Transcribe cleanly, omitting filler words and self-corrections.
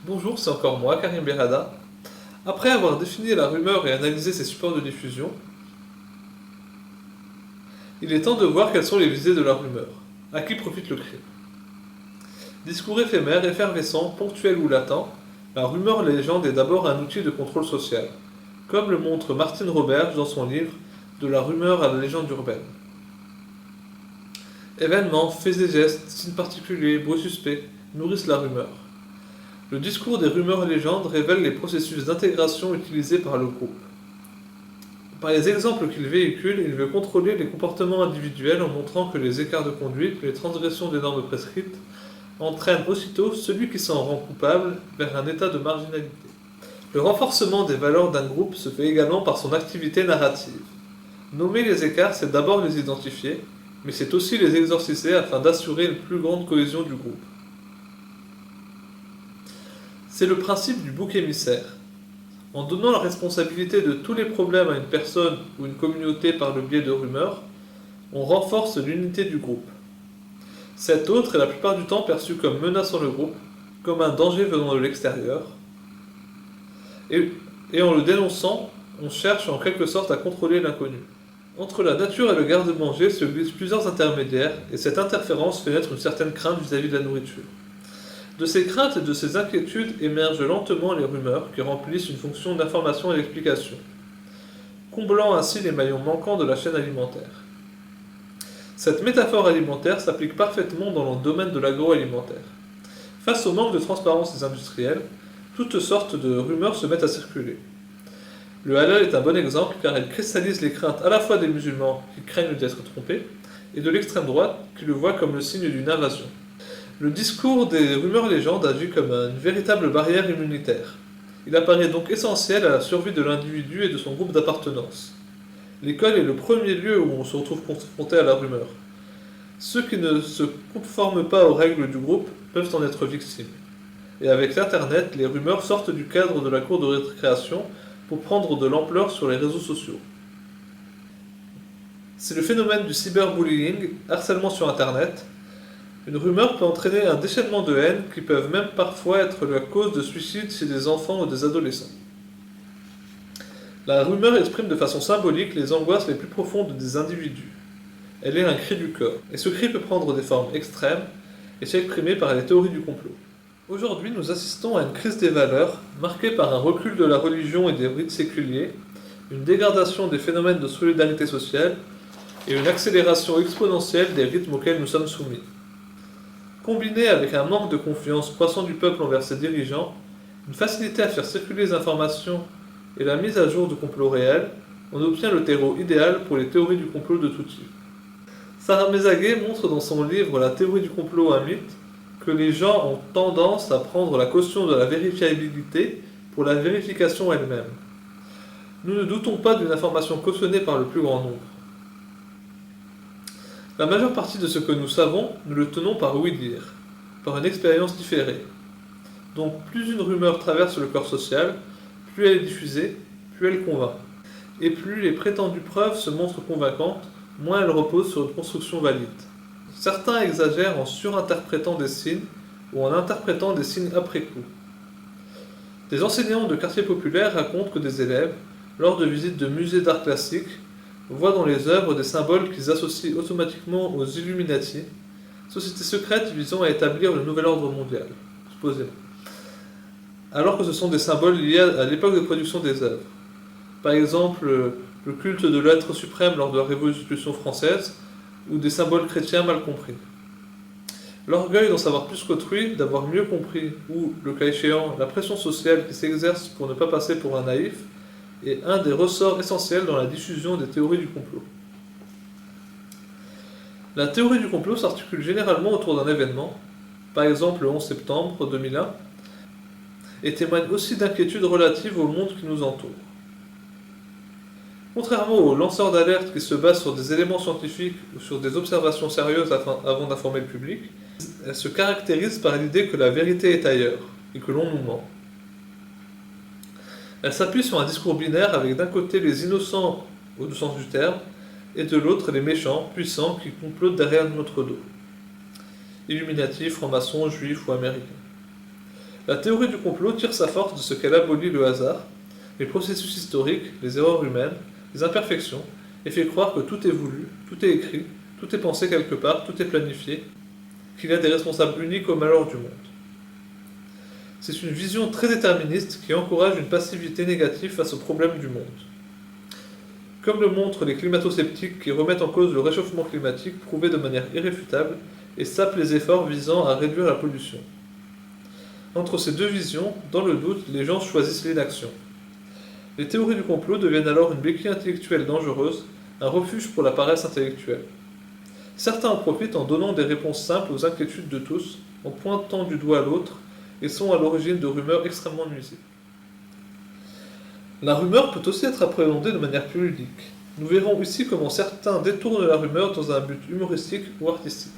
Bonjour, c'est encore moi, Karim Berada. Après avoir défini la rumeur et analysé ses supports de diffusion, il est temps de voir quelles sont les visées de la rumeur. À qui profite le crime? Discours éphémère, effervescent, ponctuel ou latent, la rumeur légende est d'abord un outil de contrôle social, comme le montre Martine Roberge dans son livre De la rumeur à la légende urbaine. Événements, faits et gestes, signes particuliers, bruits suspects nourrissent la rumeur. Le discours des rumeurs légendes révèle les processus d'intégration utilisés par le groupe. Par les exemples qu'il véhicule, il veut contrôler les comportements individuels en montrant que les écarts de conduite, les transgressions des normes prescrites, entraînent aussitôt celui qui s'en rend coupable vers un état de marginalité. Le renforcement des valeurs d'un groupe se fait également par son activité narrative. Nommer les écarts, c'est d'abord les identifier, mais c'est aussi les exorciser afin d'assurer une plus grande cohésion du groupe. C'est le principe du bouc émissaire. En donnant la responsabilité de tous les problèmes à une personne ou une communauté par le biais de rumeurs, on renforce l'unité du groupe. Cet autre est la plupart du temps perçu comme menaçant le groupe, comme un danger venant de l'extérieur, et en le dénonçant, on cherche en quelque sorte à contrôler l'inconnu. Entre la nature et le garde-manger se glissent plusieurs intermédiaires, et cette interférence fait naître une certaine crainte vis-à-vis de la nourriture. De ces craintes et de ces inquiétudes émergent lentement les rumeurs qui remplissent une fonction d'information et d'explication, comblant ainsi les maillons manquants de la chaîne alimentaire. Cette métaphore alimentaire s'applique parfaitement dans le domaine de l'agroalimentaire. Face au manque de transparence des industriels, toutes sortes de rumeurs se mettent à circuler. Le halal est un bon exemple car elle cristallise les craintes à la fois des musulmans qui craignent d'être trompés et de l'extrême droite qui le voit comme le signe d'une invasion. Le discours des rumeurs légendes agit comme une véritable barrière immunitaire. Il apparaît donc essentiel à la survie de l'individu et de son groupe d'appartenance. L'école est le premier lieu où on se retrouve confronté à la rumeur. Ceux qui ne se conforment pas aux règles du groupe peuvent en être victimes. Et avec l'Internet, les rumeurs sortent du cadre de la cour de récréation pour prendre de l'ampleur sur les réseaux sociaux. C'est le phénomène du cyberbullying, harcèlement sur Internet. Une rumeur peut entraîner un déchaînement de haine qui peuvent même parfois être la cause de suicide chez des enfants ou des adolescents. La rumeur exprime de façon symbolique les angoisses les plus profondes des individus. Elle est un cri du corps, et ce cri peut prendre des formes extrêmes et s'exprimer par les théories du complot. Aujourd'hui, nous assistons à une crise des valeurs, marquée par un recul de la religion et des rites séculiers, une dégradation des phénomènes de solidarité sociale et une accélération exponentielle des rythmes auxquels nous sommes soumis. Combiné avec un manque de confiance croissant du peuple envers ses dirigeants, une facilité à faire circuler les informations et la mise à jour de complots réels, on obtient le terreau idéal pour les théories du complot de tout type. Sarah Mezaguet montre dans son livre La théorie du complot, un mythe, que les gens ont tendance à prendre la caution de la vérifiabilité pour la vérification elle-même. Nous ne doutons pas d'une information cautionnée par le plus grand nombre. La majeure partie de ce que nous savons, nous le tenons par oui-dire, par une expérience différée. Donc plus une rumeur traverse le corps social, plus elle est diffusée, plus elle convainc. Et plus les prétendues preuves se montrent convaincantes, moins elles reposent sur une construction valide. Certains exagèrent en surinterprétant des signes ou en interprétant des signes après coup. Des enseignants de quartiers populaires racontent que des élèves, lors de visites de musées d'art classique, voient dans les œuvres des symboles qu'ils associent automatiquement aux Illuminati, société secrète visant à établir le nouvel ordre mondial, supposément. Alors que ce sont des symboles liés à l'époque de production des œuvres. Par exemple, le culte de l'être suprême lors de la Révolution française, ou des symboles chrétiens mal compris. L'orgueil d'en savoir plus qu'autrui, d'avoir mieux compris, ou, le cas échéant, la pression sociale qui s'exerce pour ne pas passer pour un naïf, est un des ressorts essentiels dans la diffusion des théories du complot. La théorie du complot s'articule généralement autour d'un événement, par exemple le 11 septembre 2001, et témoigne aussi d'inquiétudes relatives au monde qui nous entoure. Contrairement aux lanceurs d'alerte qui se basent sur des éléments scientifiques ou sur des observations sérieuses avant d'informer le public, elle se caractérise par l'idée que la vérité est ailleurs et que l'on nous ment. Elle s'appuie sur un discours binaire avec d'un côté les innocents au sens du terme et de l'autre les méchants, puissants qui complotent derrière notre dos. Illuminati, francs-maçons, juifs ou américains. La théorie du complot tire sa force de ce qu'elle abolit le hasard, les processus historiques, les erreurs humaines, les imperfections, et fait croire que tout est voulu, tout est écrit, tout est pensé quelque part, tout est planifié, qu'il y a des responsables uniques au malheur du monde. C'est une vision très déterministe qui encourage une passivité négative face aux problèmes du monde. Comme le montrent les climato-sceptiques qui remettent en cause le réchauffement climatique prouvé de manière irréfutable et sapent les efforts visant à réduire la pollution. Entre ces deux visions, dans le doute, les gens choisissent l'inaction. Les théories du complot deviennent alors une béquille intellectuelle dangereuse, un refuge pour la paresse intellectuelle. Certains en profitent en donnant des réponses simples aux inquiétudes de tous, en pointant du doigt l'autre, et sont à l'origine de rumeurs extrêmement nuisibles. La rumeur peut aussi être appréhendée de manière plus ludique. Nous verrons ici comment certains détournent la rumeur dans un but humoristique ou artistique.